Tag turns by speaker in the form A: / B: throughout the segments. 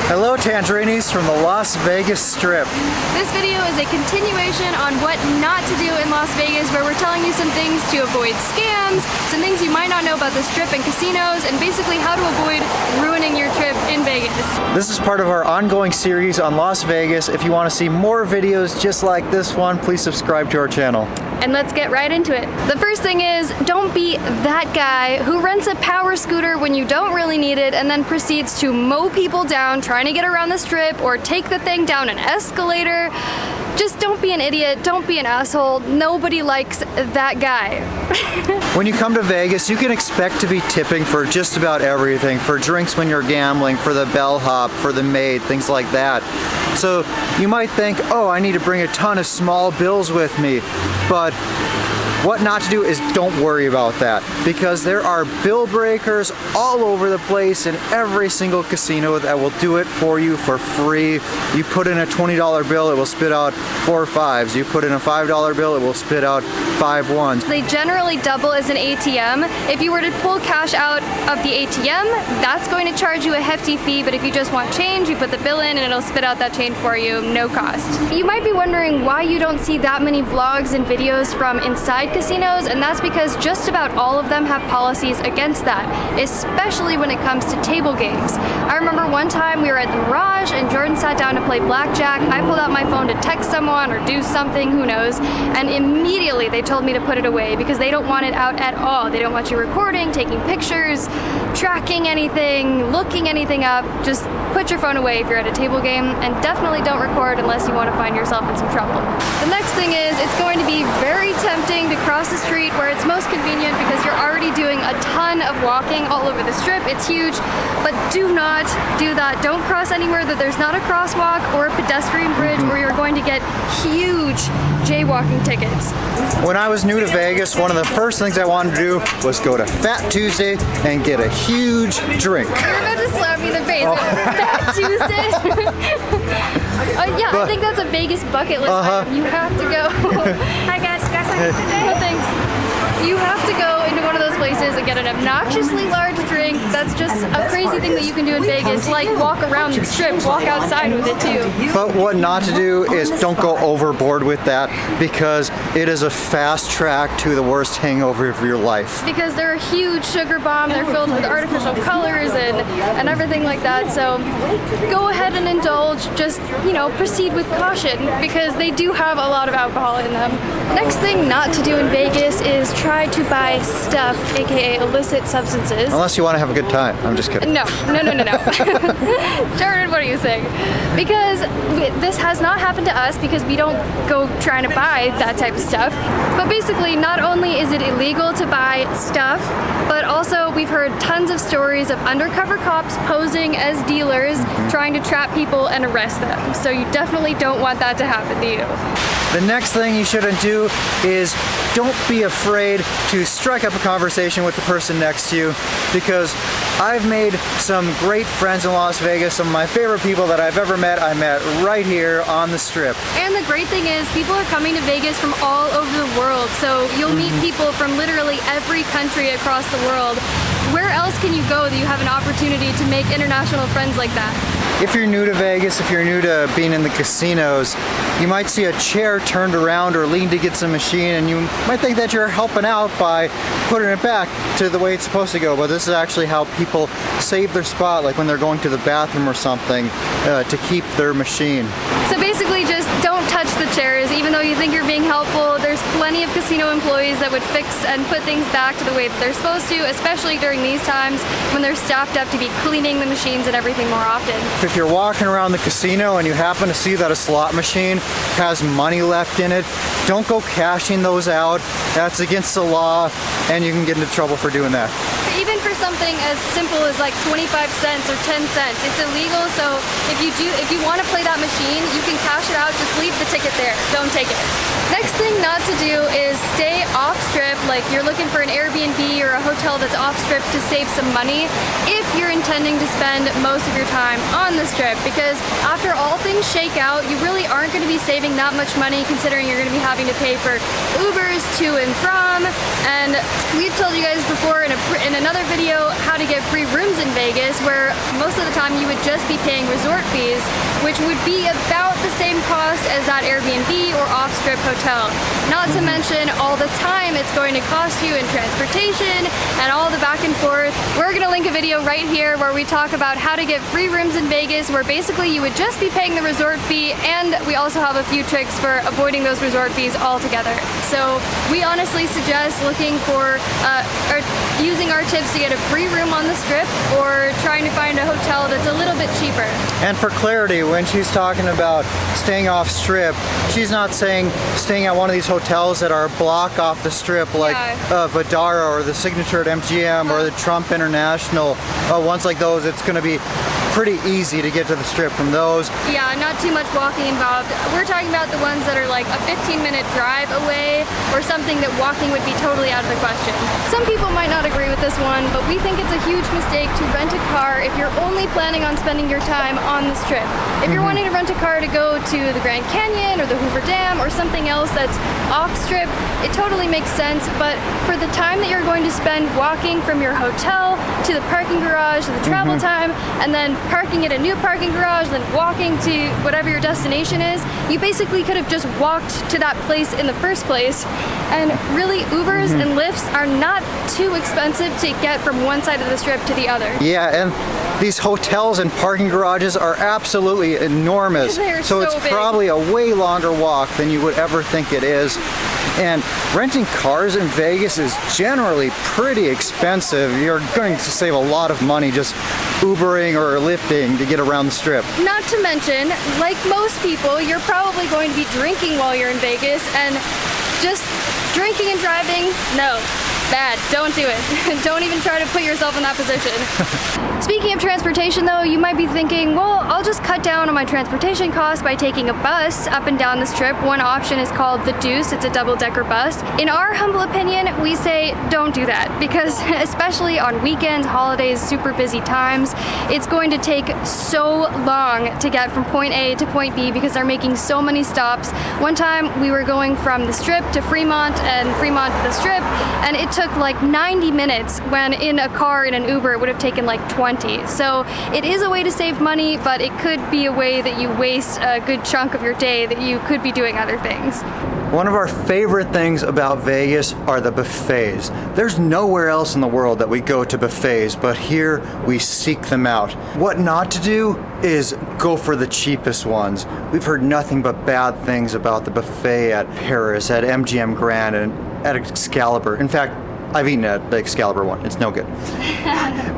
A: Hello Tangerines from the Las Vegas Strip.
B: This video is a continuation on what not to do in Las Vegas, where we're telling you some things to avoid scams, some things you might not know about the Strip and casinos, and basically how to avoid ruining your trip in Vegas.
A: This is part of our ongoing series on Las Vegas. If you want to see more videos just like this one, please subscribe to our channel.
B: And let's get right into it. The first thing is, don't be that guy who rents a power scooter when you don't really need it and then proceeds to mow people down trying to get around the Strip or take the thing down an escalator. Just don't be an idiot, don't be an asshole. Nobody likes that guy.
A: When you come to Vegas, you can expect to be tipping for just about everything. For drinks when you're gambling, for the bellhop, for the maid, things like that. So you might think, oh, I need to bring a ton of small bills with me. But what not to do is don't worry about that, because there are bill breakers all over the place in every single casino that will do it for you for free. You put in a $20 bill, it will spit out 4 5s. You put in a $5 bill, it will spit out 5 1s.
B: They generally double as an ATM. If you were to pull cash out of the ATM, that's going to charge you a hefty fee, but if you just want change, you put the bill in and it'll spit out that change for you, no cost. You might be wondering why you don't see that many vlogs and videos from inside casinos, and that's because just about all of them have policies against that, especially when it comes to table games. I remember one time we were at the Mirage and Jordan sat down to play blackjack. I pulled out my phone to text someone or do something, who knows, and immediately they told me to put it away because they don't want it out at all. They don't want you recording, taking pictures, tracking anything, looking anything up. Just put your phone away if you're at a table game, and definitely don't record unless you want to find yourself in some trouble. The next thing is, it's going to be very tempting to cross the street where it's most convenient because you're already doing a ton of walking all over the Strip. It's huge, but do not do that. Don't cross anywhere that there's not a crosswalk or a pedestrian bridge, or you're going to get huge jaywalking tickets.
A: When I was new to Vegas, one of the first things I wanted to do was go to Fat Tuesday and get a huge drink.
B: You're about to slap me in the face. Fat Tuesday? Yeah, I think that's a Vegas bucket list item. You have to go. Hi guys, today. Oh, thanks. You have to go into one of those places and get an obnoxiously large drink. That's just a crazy thing that you can do in Vegas, like walk around the Strip, walk outside with it too.
A: But what not to do is don't go overboard with that, because it is a fast track to the worst hangover of your life.
B: Because they're a huge sugar bomb, they're filled with artificial colors and everything like that, so go ahead and indulge, just, you know, proceed with caution, because they do have a lot of alcohol in them. Next thing not to do in Vegas is try to buy stuff, aka illicit substances.
A: Unless you want to have a good time. I'm just kidding.
B: No. Jordan, what are you saying? Because this has not happened to us, because we don't go trying to buy that type of stuff. But basically, not only is it illegal to buy stuff, but also we've heard tons of stories of undercover cops posing as dealers, trying to trap people and arrest them. So you definitely don't want that to happen to you.
A: The next thing you shouldn't do is don't be afraid to strike up a conversation with the person next to you, because I've made some great friends in Las Vegas. Some of my favorite people that I've ever met, I met right here on the Strip.
B: And the great thing is, people are coming to Vegas from all over the world, so you'll meet people from literally every country across the world. Where else can you go that you have an opportunity to make international friends like that?
A: If you're new to Vegas, if you're new to being in the casinos, you might see a chair turned around or lean to get some machine, and you might think that you're helping out by putting it back to the way it's supposed to go, but this is actually how people save their spot, like when they're going to the bathroom or something, to keep their machine.
B: So basically, just don't touch the chairs. Even though you think you're being helpful, there's plenty of casino employees that would fix and put things back to the way that they're supposed to, especially during these times when they're staffed up to be cleaning the machines and everything more often.
A: If you're walking around the casino and you happen to see that a slot machine has money left in it, don't go cashing those out. That's against the law, and you can get into trouble for doing that.
B: Even for something as simple as like 25 cents or 10 cents, it's illegal. So if you want to play that machine, you can cash it out, just leave the ticket there, don't take it. Next thing not to do is stay off Strip, like you're looking for an Airbnb or a hotel that's off Strip to save some money, if you're intending to spend most of your time on the Strip, because after all things shake out, you really aren't going to be saving that much money, considering you're going to be having to pay for Ubers to and from. And we've told you guys before in another video video, how to get free rooms in Vegas, where most of the time you would just be paying resort fees, which would be about the same cost as that Airbnb or off-strip hotel. Not to mention all the time it's going to cost you in transportation and all the back and forth. We're gonna link a video right here where we talk about how to get free rooms in Vegas, where basically you would just be paying the resort fee, and we also have a few tricks for avoiding those resort fees altogether. So we honestly suggest looking for or using our tips to get a free room on the strip, or trying to find a hotel that's a little bit cheaper.
A: And for clarity, when she's talking about staying off strip, she's not saying staying at one of these hotels that are a block off the strip, like Vdara or the Signature at MGM or the Trump International. Ones like those, it's going to be pretty easy to get to the strip from those.
B: Yeah, not too much walking involved. We're talking about the ones that are like a 15-minute drive away, or something that walking would be totally out of the question. Some people might not agree with this one, but we think it's a huge mistake to rent a car if you're only planning on spending your time on the strip. If you're wanting to rent a car to go to the Grand Canyon or the Hoover Dam or something else that's off strip, it totally makes sense, but for the time that you're going to spend walking from your hotel to the parking garage, the travel time, and then parking at a new parking garage, then walking to whatever your destination is, you basically could have just walked to that place in the first place. And really, Ubers and Lyfts are not too expensive to get from one side of the strip to the other.
A: Yeah, and these hotels and parking garages are absolutely enormous.
B: So
A: it's
B: big.
A: Probably a way longer walk than you would ever think it is. And renting cars in Vegas is generally pretty expensive. You're going to save a lot of money just Ubering or Lyfting to get around the strip.
B: Not to mention, like most people, you're probably going to be drinking while you're in Vegas, and just drinking and driving, no. Bad. Don't do it. Don't even try to put yourself in that position. Speaking of transportation though, you might be thinking, well, I'll just cut down on my transportation costs by taking a bus up and down the strip. One option is called the Deuce. It's a double-decker bus. In our humble opinion, we say don't do that, because especially on weekends, holidays, super busy times, it's going to take so long to get from point A to point B because they're making so many stops. One time we were going from the strip to Fremont and Fremont to the strip, and it took like 90 minutes when in a car in an Uber it would have taken like 20. So it is a way to save money, but it could be a way that you waste a good chunk of your day that you could be doing other things.
A: One of our favorite things about Vegas are the buffets. There's nowhere else in the world that we go to buffets, but here we seek them out. What not to do is go for the cheapest ones. We've heard nothing but bad things about the buffet at Paris, at MGM Grand, and at Excalibur. In fact, I've eaten at the Excalibur one. It's no good.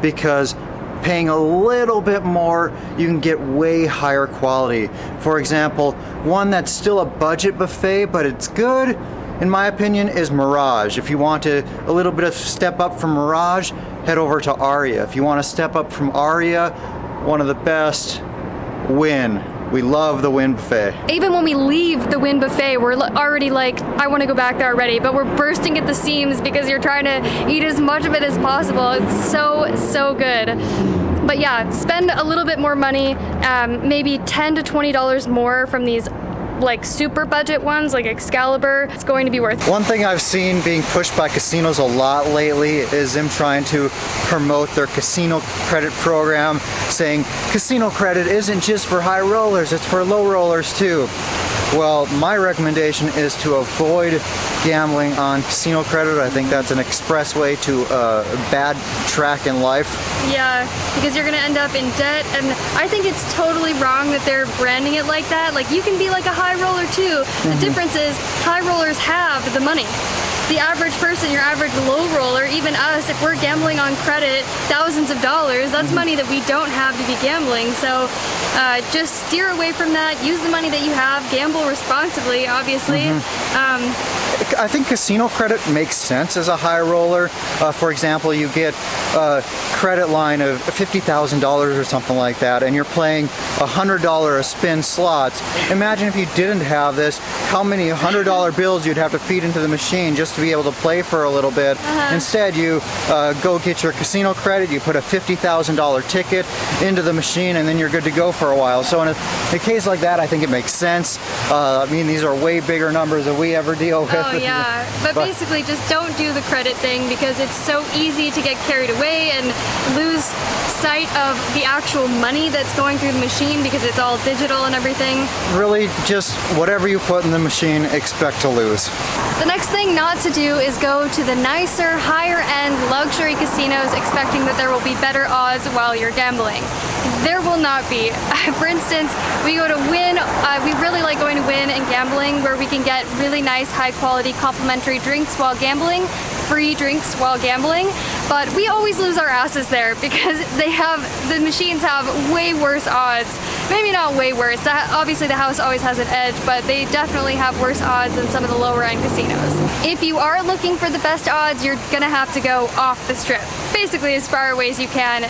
A: Because paying a little bit more, you can get way higher quality. For example, one that's still a budget buffet, but it's good, in my opinion, is Mirage. If you want a little bit of step up from Mirage, head over to Aria. If you want to step up from Aria, one of the best, Wynn. We love the Wynn buffet. Even
B: when we leave the Wynn buffet, we're already like, I want to go back there already, but we're bursting at the seams because you're trying to eat as much of it as possible. It's so good. But yeah, spend a little bit more money, maybe $10 to $20 more from these like super budget ones like Excalibur. It's going to be worth it.
A: One thing I've seen being pushed by casinos a lot lately is them trying to promote their casino credit program, saying casino credit isn't just for high rollers, it's for low rollers too. Well, my recommendation is to avoid gambling on casino credit. I think that's an express way to a bad track in life.
B: Yeah, because you're gonna end up in debt, and I think it's totally wrong that they're branding it like that. Like, you can be like a high roller too. The difference is high rollers have the money. The average person, your average low roller, even us, if we're gambling on credit, thousands of dollars, that's money that we don't have to be gambling. So just steer away from that. Use the money that you have. Gamble responsibly, obviously.
A: I think casino credit makes sense as a high roller. For example, you get a credit line of $50,000 or something like that, and you're playing $100 a spin slots. Imagine if you didn't have this, how many $100 bills you'd have to feed into the machine just to be able to play for a little bit. Instead, you go get your casino credit, you put a $50,000 ticket into the machine, and then you're good to go for a while. So in a case like that, I think it makes sense. I mean, these are way bigger numbers than we ever deal with.
B: Oh yeah, but basically just don't do the credit thing because it's so easy to get carried away and lose sight of the actual money that's going through the machine because it's all digital and everything.
A: Really, just whatever you put in the machine, expect to lose.
B: The next thing not to do is go to the nicer, higher end luxury casinos expecting that there will be better odds while you're gambling. There will not be. For instance, we go to Wynn, we really like going to Wynn and gambling where we can get really nice, high quality complimentary drinks while gambling, free drinks while gambling, but we always lose our asses there because the machines have way worse odds. Maybe not way worse, obviously the house always has an edge, but they definitely have worse odds than some of the lower end casinos. If you are looking for the best odds, you're gonna have to go off the strip, basically as far away as you can,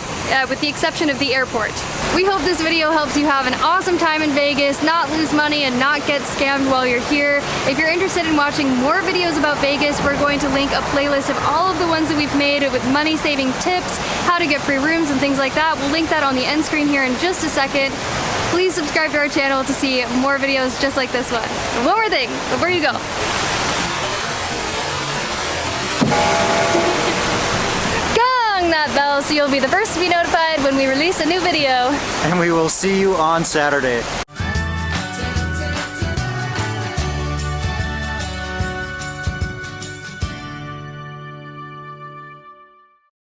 B: with the exception of the airport. We hope this video helps you have an awesome time in Vegas, not lose money and not get scammed while you're here. If you're interested in watching more videos about Vegas, we're going to link a playlist of all of the ones that we've made with money saving tips, how to get free rooms and things like that. We'll link that on the end screen here in just a second. Please subscribe to our channel to see more videos just like this one. And one more thing before you go. Gong that bell so you'll be the first to be notified when we release a new video.
A: And we will see you on Saturday.